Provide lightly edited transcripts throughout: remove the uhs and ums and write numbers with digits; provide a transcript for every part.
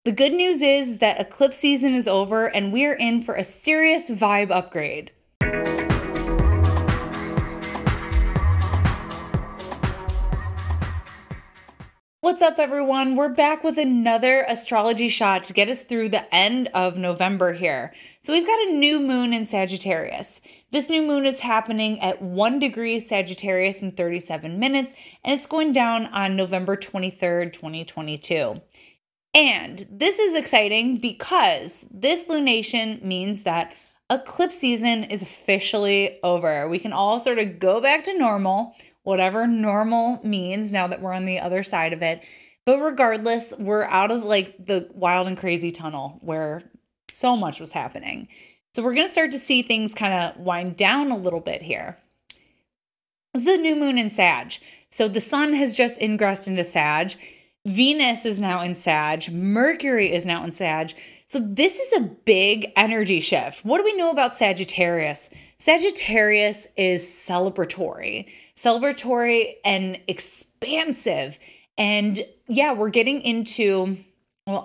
The good news is that eclipse season is over and we're in for a serious vibe upgrade. What's up, everyone? We're back with another astrology shot to get us through the end of November here. So we've got a new moon in Sagittarius. This new moon is happening at 1 degree Sagittarius in 37 minutes, and it's going down on November 23rd, 2022. And this is exciting because this lunation means that eclipse season is officially over. We can all sort of go back to normal, whatever normal means now that we're on the other side of it. But regardless, we're out of like the wild and crazy tunnel where so much was happening. So we're going to start to see things kind of wind down a little bit here. This is a new moon in Sag. So the sun has just ingressed into Sag. Venus is now in Sag. Mercury is now in Sag. So this is a big energy shift. What do we know about Sagittarius? Sagittarius is celebratory and expansive. And yeah, we're getting into, well,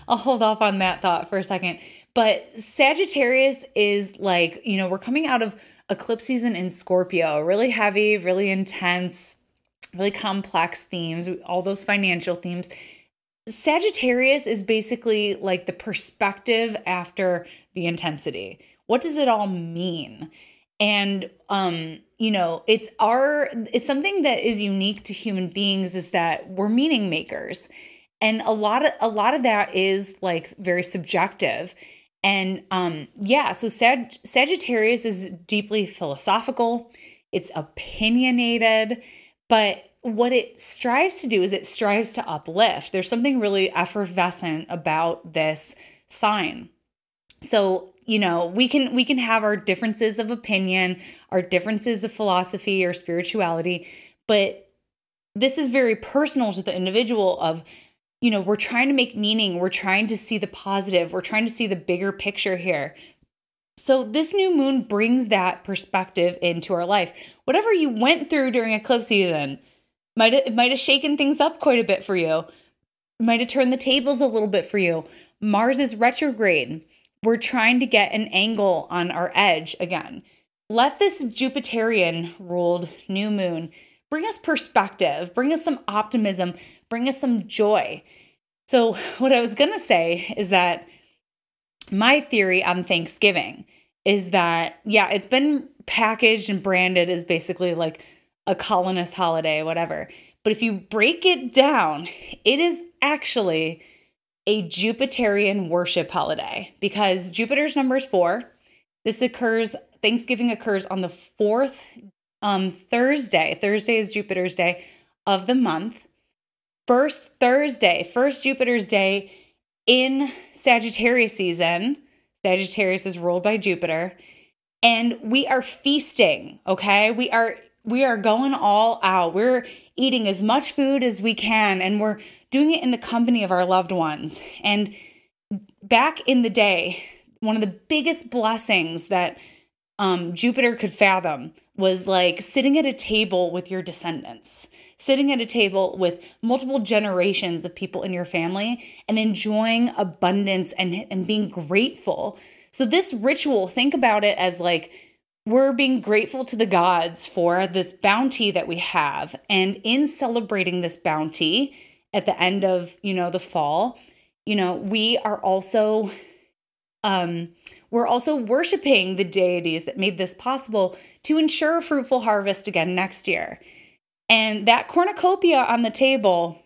I'll hold off on that thought for a second. But Sagittarius is like, we're coming out of eclipse season in Scorpio, really heavy, really intense, really complex themes, all those financial themes. Sagittarius is basically like the perspective after the intensity. What does it all mean? And, it's something that is unique to human beings is that we're meaning makers. And a lot of that is like very subjective. And, so Sagittarius is deeply philosophical. It's opinionated, but what it strives to do is it strives to uplift. There's something really effervescent about this sign. So, we can have our differences of opinion, our differences of philosophy or spirituality, but this is very personal to the individual of, we're trying to make meaning. We're trying to see the positive. We're trying to see the bigger picture here. So this new moon brings that perspective into our life. Whatever you went through during eclipse season, it might have shaken things up quite a bit for you. Might have turned the tables a little bit for you. Mars is retrograde. We're trying to get an angle on our edge again. Let this Jupiterian-ruled new moon bring us perspective, bring us some optimism, bring us some joy. So what I was going to say is that my theory on Thanksgiving is that, it's been packaged and branded as basically like a colonist holiday, whatever. But if you break it down, it is actually a Jupiterian worship holiday because Jupiter's number is 4. Thanksgiving occurs on the 4th Thursday. Thursday is Jupiter's day of the month. First Jupiter's day in Sagittarius season. Sagittarius is ruled by Jupiter. And we are feasting, okay? We are going all out. We're eating as much food as we can, and we're doing it in the company of our loved ones. And back in the day, one of the biggest blessings that Jupiter could fathom was like sitting at a table with your descendants, sitting at a table with multiple generations of people in your family and enjoying abundance and being grateful. So this ritual, think about it as like, we're being grateful to the gods for this bounty that we have. And in celebrating this bounty at the end of, the fall, we are also, we're also worshiping the deities that made this possible to ensure a fruitful harvest again next year. And that cornucopia on the table,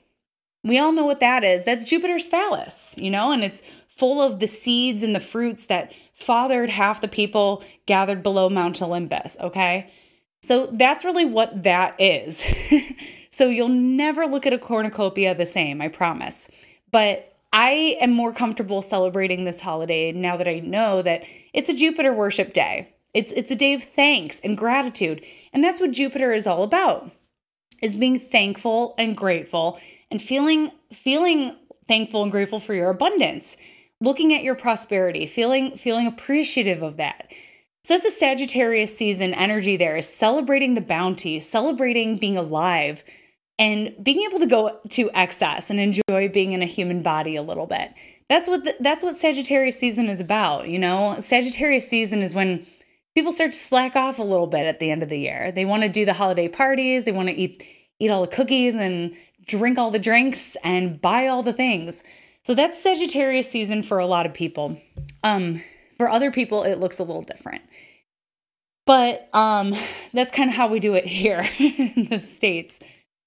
we all know what that is. That's Jupiter's phallus, and it's full of the seeds and the fruits that fathered half the people gathered below Mount Olympus, okay? So that's really what that is. So you'll never look at a cornucopia the same, I promise. But I am more comfortable celebrating this holiday now that I know that it's a Jupiter worship day. It's a day of thanks and gratitude. And that's what Jupiter is all about, is being thankful and grateful and feeling thankful and grateful for your abundance. Looking at your prosperity, feeling appreciative of that. So that's the Sagittarius season energy there, is celebrating the bounty, celebrating being alive, and being able to go to excess and enjoy being in a human body a little bit. That's what Sagittarius season is about, you know? Sagittarius season is when people start to slack off a little bit at the end of the year. They want to do the holiday parties, they want to eat all the cookies and drink all the drinks and buy all the things. So that's Sagittarius season for a lot of people. For other people, it looks a little different. But that's kind of how we do it here in the States.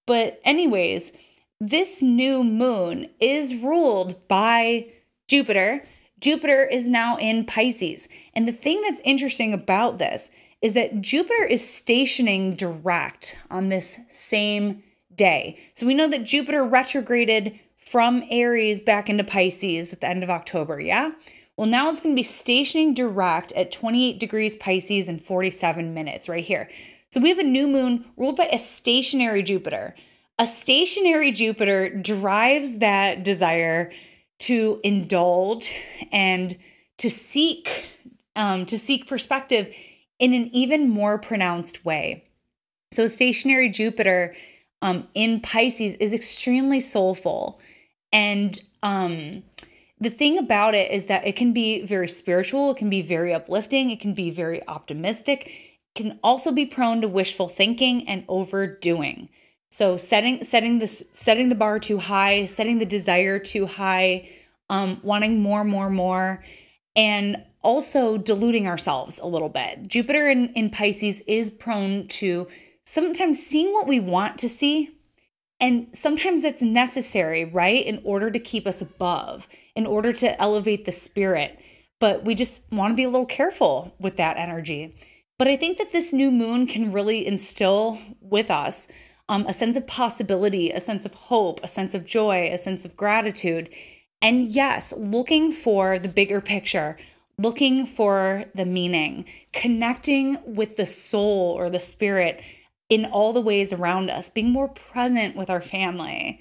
But anyways, this new moon is ruled by Jupiter. Jupiter is now in Pisces. And the thing that's interesting about this is that Jupiter is stationing direct on this same day. So we know that Jupiter retrograded from Aries back into Pisces at the end of October, yeah? Well, now it's going to be stationing direct at 28 degrees Pisces and 47 minutes right here. So we have a new moon ruled by a stationary Jupiter. A stationary Jupiter drives that desire to indulge and to seek perspective in an even more pronounced way. So stationary Jupiter in Pisces is extremely soulful. And the thing about it is that it can be very spiritual, it can be very uplifting, it can be very optimistic, it can also be prone to wishful thinking and overdoing. So setting the bar too high, setting the desire too high, wanting more, and also deluding ourselves a little bit. Jupiter in Pisces is prone to sometimes seeing what we want to see. And sometimes that's necessary, right? In order to keep us above, in order to elevate the spirit. But we just want to be a little careful with that energy. But I think that this new moon can really instill with us a sense of possibility, a sense of hope, a sense of joy, a sense of gratitude. And yes, looking for the bigger picture, looking for the meaning, connecting with the soul or the spirit in all the ways around us, being more present with our family,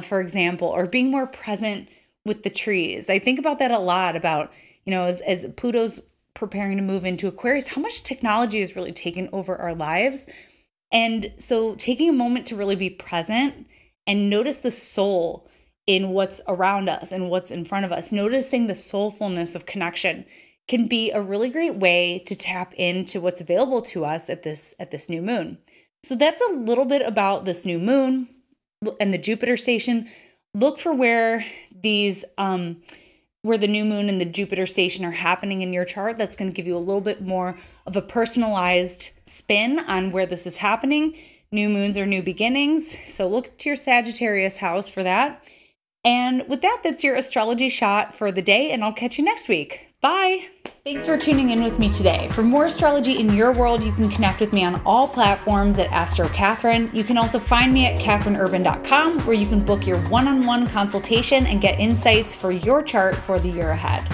for example, or being more present with the trees. I think about that a lot about, you know, as Pluto's preparing to move into Aquarius, how much technology is really taken over our lives. And so taking a moment to really be present and notice the soul in what's around us and what's in front of us, noticing the soulfulness of connection can be a really great way to tap into what's available to us at this new moon. So that's a little bit about this new moon and the Jupiter station. Look for where these where the new moon and the Jupiter station are happening in your chart. That's going to give you a little bit more of a personalized spin on where this is happening. New moons are new beginnings. So look to your Sagittarius house for that. And with that, that's your astrology shot for the day, and I'll catch you next week. Bye. Thanks for tuning in with me today. For more astrology in your world, you can connect with me on all platforms at Astro Catherine. You can also find me at catherineurban.com, where you can book your one-on-one consultation and get insights for your chart for the year ahead.